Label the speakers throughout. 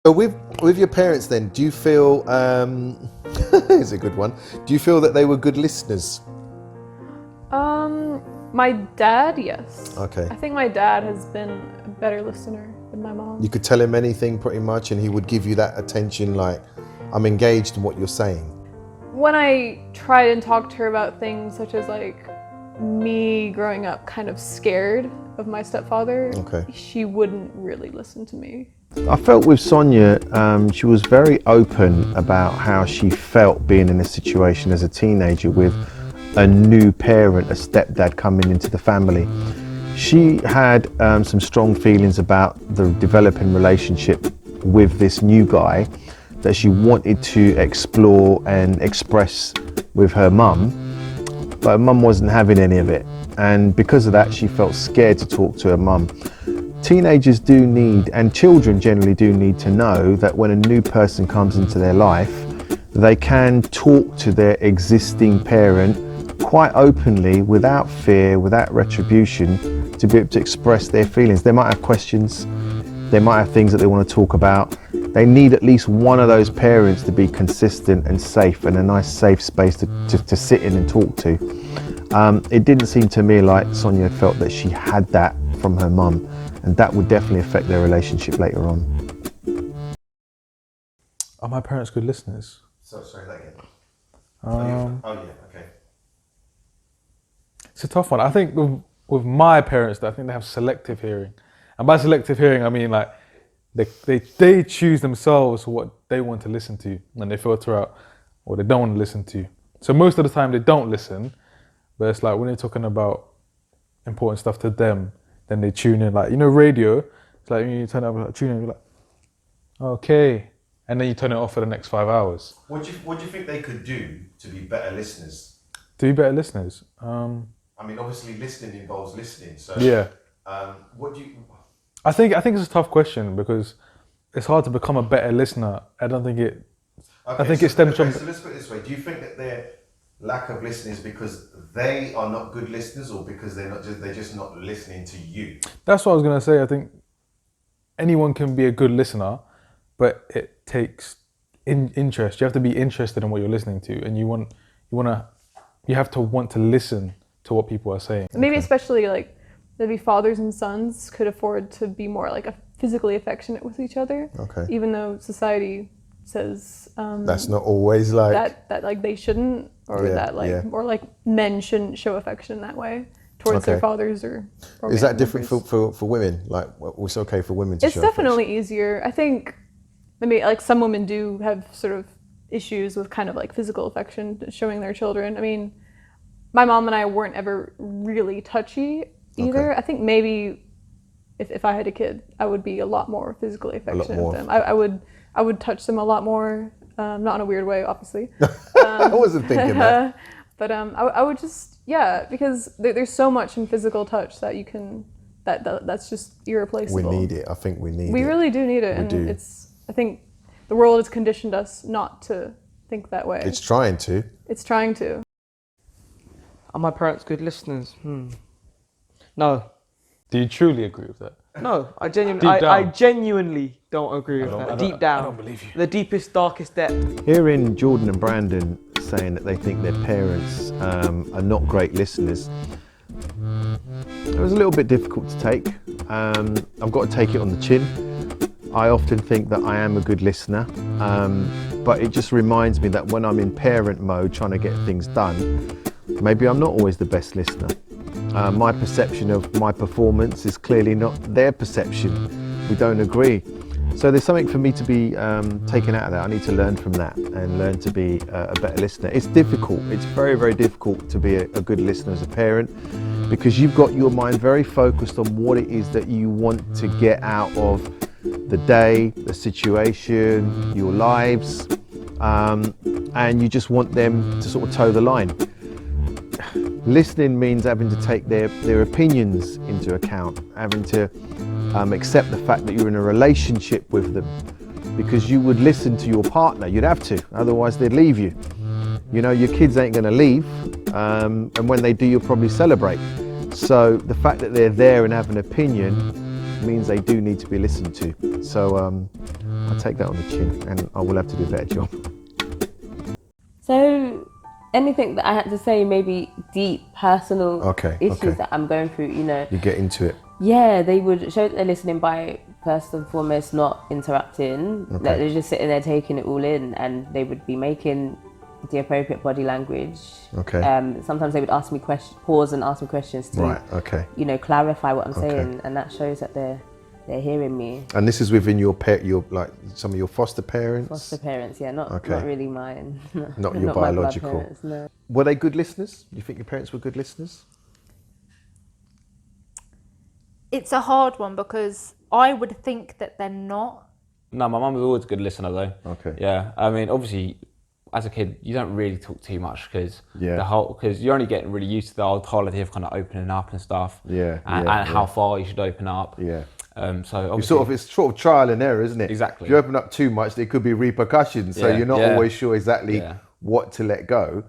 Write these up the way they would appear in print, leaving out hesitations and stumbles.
Speaker 1: So with your parents then, do you feel, it's a good one, do you feel that they were good listeners?
Speaker 2: My dad, yes.
Speaker 1: Okay.
Speaker 2: I think my dad has been a better listener than my mom.
Speaker 1: You could tell him anything pretty much and he would give you that attention, like, I'm engaged in what you're saying.
Speaker 2: When I tried and talked to her about things such as like me growing up kind of scared of my stepfather,
Speaker 1: Okay.
Speaker 2: she wouldn't really listen to me.
Speaker 3: I felt with Sonia, she was very open about how she felt being in a situation as a teenager with a new parent, a stepdad coming into the family. She had some strong feelings about the developing relationship with this new guy that she wanted to explore and express with her mum, but her mum wasn't having any of it. And because of that, she felt scared to talk to her mum. Teenagers do need, and children generally do need to know that when a new person comes into their life, they can talk to their existing parent quite openly, without fear, without retribution, to be able to express their feelings. They might have questions, they might have things that they want to talk about. They need at least one of those parents to be consistent and safe, and a nice safe space to sit in and talk to. It didn't seem to me like Sonia felt that she had that from her mum, and that would definitely affect their relationship later on.
Speaker 4: Are my parents good listeners?
Speaker 1: So sorry, that again.
Speaker 4: Um,
Speaker 1: Oh yeah, okay.
Speaker 4: It's a tough one. I think with my parents, I think they have selective hearing. And by selective hearing, I mean like they choose themselves what they want to listen to, and they filter out what they don't want to listen to. So most of the time they don't listen, but it's like when you're talking about important stuff to them, then they tune in. Like, you know, radio, it's like when you turn it up, like, tune in, you're like, okay. And then you turn it off for the next 5 hours.
Speaker 1: What do you think they could do to be better listeners?
Speaker 4: To be better listeners.
Speaker 1: I mean, obviously listening involves listening, so
Speaker 4: Yeah.
Speaker 1: What do you...
Speaker 4: I think it's a tough question because it's hard to become a better listener. I don't think it.
Speaker 1: Okay,
Speaker 4: I think it stems from.
Speaker 1: So let's put it this way: do you think that their lack of listening is because they are not good listeners, or because they're just not listening to you?
Speaker 4: That's what I was gonna say. I think anyone can be a good listener, but it takes interest. You have to be interested in what you're listening to, and you have to want to listen to what people are saying.
Speaker 2: Maybe especially like maybe fathers and sons could afford to be more like physically affectionate with each other.
Speaker 1: Okay.
Speaker 2: Even though society says
Speaker 1: That's not always like
Speaker 2: that like they shouldn't, or
Speaker 1: Yeah,
Speaker 2: that like
Speaker 1: yeah.
Speaker 2: or like men shouldn't show affection that way towards their
Speaker 1: Okay.
Speaker 2: fathers or
Speaker 1: Is that different
Speaker 2: members.
Speaker 1: for women? Like, it's okay for women to
Speaker 2: It's
Speaker 1: show
Speaker 2: definitely easier. I think maybe like some women do have sort of issues with kind of like physical affection showing their children. I mean, my mom and I weren't ever really touchy either.
Speaker 1: Okay.
Speaker 2: I think maybe if I had a kid, I would be a lot more physically affectionate
Speaker 1: more.
Speaker 2: with them. I would touch them a lot more, not in a weird way, obviously.
Speaker 1: I wasn't thinking that.
Speaker 2: But I would just, yeah, because there's so much in physical touch that you can, that's just irreplaceable.
Speaker 1: We need it. I think we need it.
Speaker 2: We really do need it,
Speaker 1: We
Speaker 2: and
Speaker 1: do.
Speaker 2: I think the world has conditioned us not to think that way.
Speaker 1: It's trying to.
Speaker 2: It's trying to.
Speaker 5: Are my parents good listeners? No.
Speaker 4: Do you truly agree with that?
Speaker 5: No, I genuinely,
Speaker 4: Deep down.
Speaker 5: I genuinely don't agree with that. Deep down.
Speaker 4: I don't believe you.
Speaker 5: The deepest, darkest depth.
Speaker 3: Hearing Jordan and Brandon saying that they think their parents are not great listeners, it was a little bit difficult to take. I've got to take it on the chin. I often think that I am a good listener, but it just reminds me that when I'm in parent mode trying to get things done, maybe I'm not always the best listener. My perception of my performance is clearly not their perception. We don't agree. So there's something for me to be taken out of that. I need to learn from that and learn to be a better listener. It's difficult. It's very, very difficult to be a good listener as a parent, because you've got your mind very focused on what it is that you want to get out of the day, the situation, your lives, and you just want them to sort of toe the line. Listening means having to take their opinions into account, having to accept the fact that you're in a relationship with them, because you would listen to your partner. You'd have to, otherwise they'd leave you. You know, your kids ain't going to leave, and when they do, you'll probably celebrate. So the fact that they're there and have an opinion means they do need to be listened to. So I'll take that on the chin, and I will have to do a better job.
Speaker 6: So anything that I had to say, maybe deep personal issues that I'm going through, you know.
Speaker 3: You get into it.
Speaker 6: Yeah, they would show that they're listening by first and foremost not interrupting.
Speaker 3: Okay.
Speaker 6: Like they're just sitting there taking it all in, and they would be making the appropriate body language.
Speaker 3: Okay.
Speaker 6: Sometimes they would ask me pause and ask me questions to, you know, clarify what I'm saying, and that shows that they're hearing me.
Speaker 3: And this is within your like some of your foster parents.
Speaker 6: Foster parents, yeah, not really mine.
Speaker 3: Not your
Speaker 6: not my blood
Speaker 3: biological.
Speaker 6: parents, no.
Speaker 3: Were they good listeners? Do you think your parents were good listeners?
Speaker 7: It's a hard one because I would think that they're not.
Speaker 8: No, my mum was always a good listener though.
Speaker 3: Okay.
Speaker 8: Yeah, I mean, obviously, as a kid, you don't really talk too much because you're only getting really used to the whole idea of kind of opening up and stuff. And how far you should open up.
Speaker 3: Yeah.
Speaker 8: So
Speaker 3: it's sort of trial and error, isn't it?
Speaker 8: Exactly.
Speaker 3: If you open up too much, there could be repercussions. So you're not always sure exactly what to let go.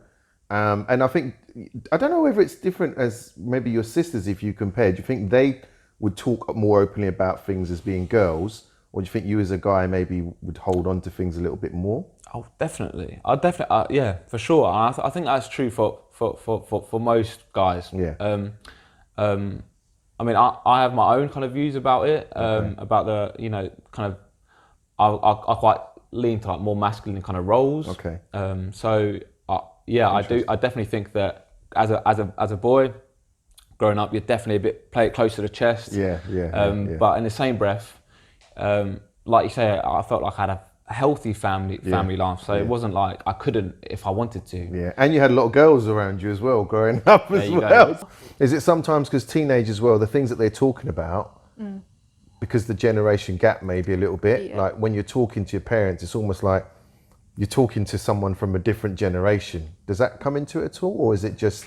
Speaker 3: And I think, I don't know whether it's different as maybe your sisters, if you compare. Do you think they would talk more openly about things as being girls, or do you think you as a guy maybe would hold on to things a little bit more?
Speaker 8: Oh, definitely. Yeah, for sure. And I think that's true for most guys.
Speaker 3: Yeah.
Speaker 8: I mean, I have my own kind of views about it. About the, you know, kind of, I quite lean to like more masculine kind of roles.
Speaker 3: Okay.
Speaker 8: So I definitely think that as a boy, growing up, you're definitely play it close to the chest.
Speaker 3: Yeah.
Speaker 8: But in the same breath, like you say, I felt like I had a healthy family life. So it wasn't like I couldn't if I wanted to.
Speaker 3: Yeah, and you had a lot of girls around you as well, growing up as well. Go. Is it sometimes because teenagers as well, the things that they're talking about, because the generation gap maybe a little bit, like when you're talking to your parents, it's almost like you're talking to someone from a different generation. Does that come into it at all, or is it just,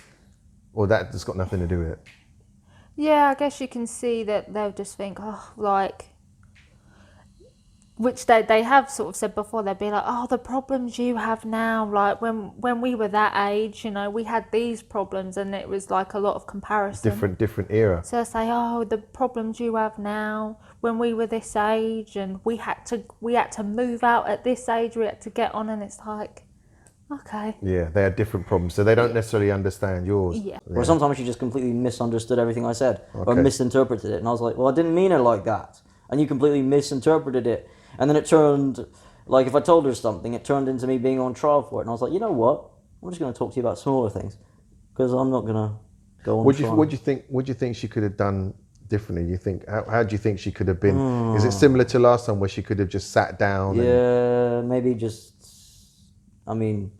Speaker 3: or that has got nothing to do with it?
Speaker 7: Yeah, I guess you can see that they'll just think, which they have sort of said before, they'd be like, oh, the problems you have now, like when we were that age, you know, we had these problems, and it was like a lot of comparison.
Speaker 3: Different era.
Speaker 7: So they say, oh, the problems you have now, when we were this age, and we had to move out at this age, we had to get on, and it's like, okay.
Speaker 3: Yeah, they had different problems, so they don't necessarily understand yours.
Speaker 7: Yeah.
Speaker 9: Or sometimes she just completely misunderstood everything I said, or misinterpreted it, and I was like, well, I didn't mean it like that, and you completely misinterpreted it. And then it turned, like if I told her something, it turned into me being on trial for it. And I was like, you know what? I'm just going to talk to you about smaller things, because I'm not going to go on trial. What
Speaker 3: do you think she could have done differently? You think how do you think she could have been? Is it similar to last time where she could have just sat down?
Speaker 9: Yeah, maybe just. I mean,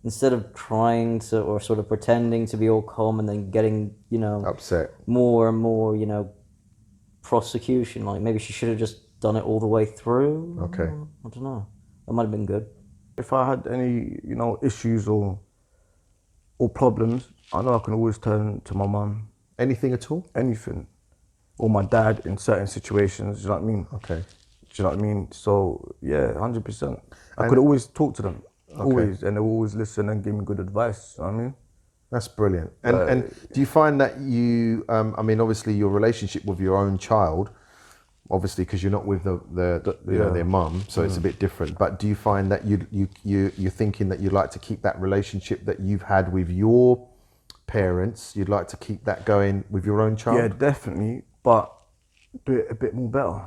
Speaker 9: instead of trying to or sort of pretending to be all calm and then getting
Speaker 3: upset
Speaker 9: more and more, prosecution. Like maybe she should have just done it all the way through.
Speaker 3: Okay.
Speaker 9: I don't know. That might have been good.
Speaker 10: If I had any, issues or problems, I know I can always turn to my mum.
Speaker 3: Anything at all?
Speaker 10: Anything. Or my dad in certain situations, do you know what I mean?
Speaker 3: Okay.
Speaker 10: Do you know what I mean? So, yeah, 100%. I could always talk to them. Always. And they will always listen and give me good advice, you know what I mean?
Speaker 3: That's brilliant. And do you find that you, obviously your relationship with your own child, obviously because you're not with their mum, so it's a bit different. But do you find that you're thinking that you'd like to keep that relationship that you've had with your parents, you'd like to keep that going with your own child?
Speaker 10: Yeah, definitely, but do it a bit more better.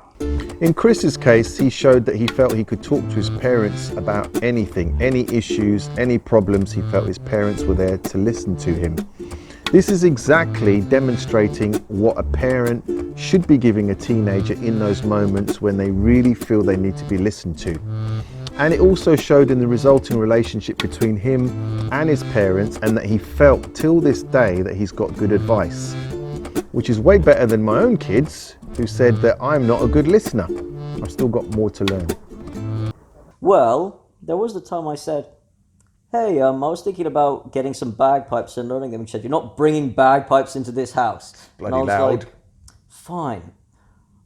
Speaker 3: In Chris's case, he showed that he felt he could talk to his parents about anything, any issues, any problems. He felt his parents were there to listen to him. This is exactly demonstrating what a parent should be giving a teenager in those moments when they really feel they need to be listened to. And it also showed in the resulting relationship between him and his parents, and that he felt till this day that he's got good advice, which is way better than my own kids who said that I'm not a good listener. I've still got more to learn.
Speaker 9: Well, there was the time I said, hey, I was thinking about getting some bagpipes and learning them. And she said, you're not bringing bagpipes into this house.
Speaker 3: Bloody
Speaker 9: and I was
Speaker 3: loud.
Speaker 9: like, fine.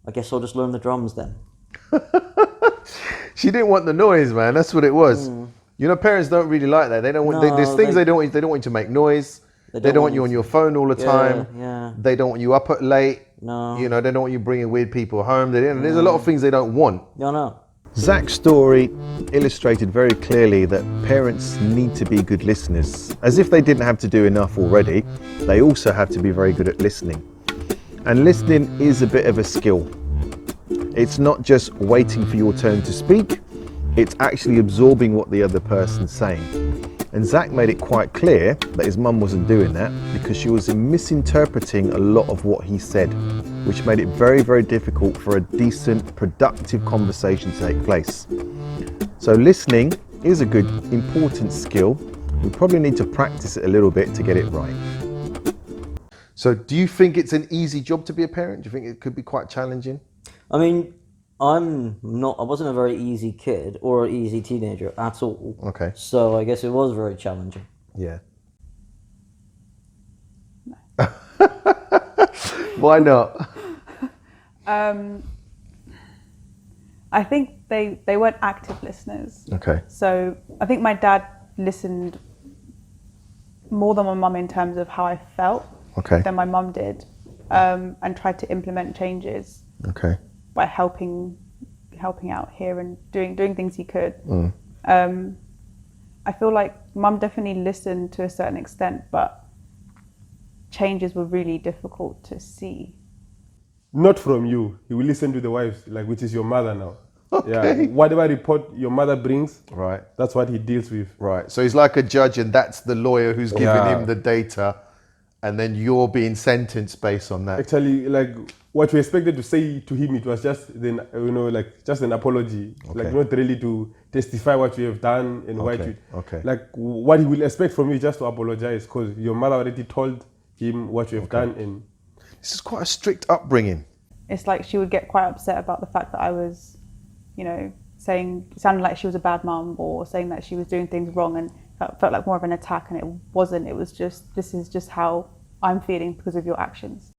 Speaker 9: I guess I'll just learn the drums then.
Speaker 3: She didn't want the noise, man. That's what it was. Parents don't really like that. They don't want. There's things they don't want. They don't want you to make noise. They don't want you on your phone all the time.
Speaker 9: Yeah.
Speaker 3: They don't want you up late.
Speaker 9: No.
Speaker 3: They don't want you bringing weird people home. There's a lot of things they don't want.
Speaker 9: No.
Speaker 3: Zach's story illustrated very clearly that parents need to be good listeners. As if they didn't have to do enough already, they also have to be very good at listening. And listening is a bit of a skill. It's not just waiting for your turn to speak, it's actually absorbing what the other person's saying. And Zach made it quite clear that his mum wasn't doing that because she was misinterpreting a lot of what he said, which made it very, very difficult for a decent, productive conversation to take place. So listening is a good, important skill. We probably need to practice it a little bit to get it right. So do you think it's an easy job to be a parent? Do you think it could be quite challenging?
Speaker 9: I mean, I wasn't a very easy kid or an easy teenager at all.
Speaker 3: Okay.
Speaker 9: So I guess it was very challenging.
Speaker 3: Yeah. Why not?
Speaker 2: I think they weren't active listeners.
Speaker 3: Okay.
Speaker 2: So I think my dad listened more than my mum in terms of how I felt than my mum did, and tried to implement changes by helping out here and doing things he could. I feel like mum definitely listened to a certain extent, but changes were really difficult to see.
Speaker 11: Not from you. He will listen to the wives, like, which is your mother now.
Speaker 3: Okay.
Speaker 11: Yeah. Whatever report your mother brings,
Speaker 3: right,
Speaker 11: that's what he deals with.
Speaker 3: Right. So he's like a judge, and that's the lawyer who's giving him the data, and then you're being sentenced based on that.
Speaker 11: Actually, like, what we expected to say to him, it was just then, like, just an apology, like, not really to testify what you have done and what you, like, what he will expect from you is just to apologize because your mother already told him what you have done. And
Speaker 3: this is quite a strict upbringing.
Speaker 2: It's like she would get quite upset about the fact that I was, saying, it sounded like she was a bad mum or saying that she was doing things wrong, and felt like more of an attack, and it wasn't. It was just, this is just how I'm feeling because of your actions.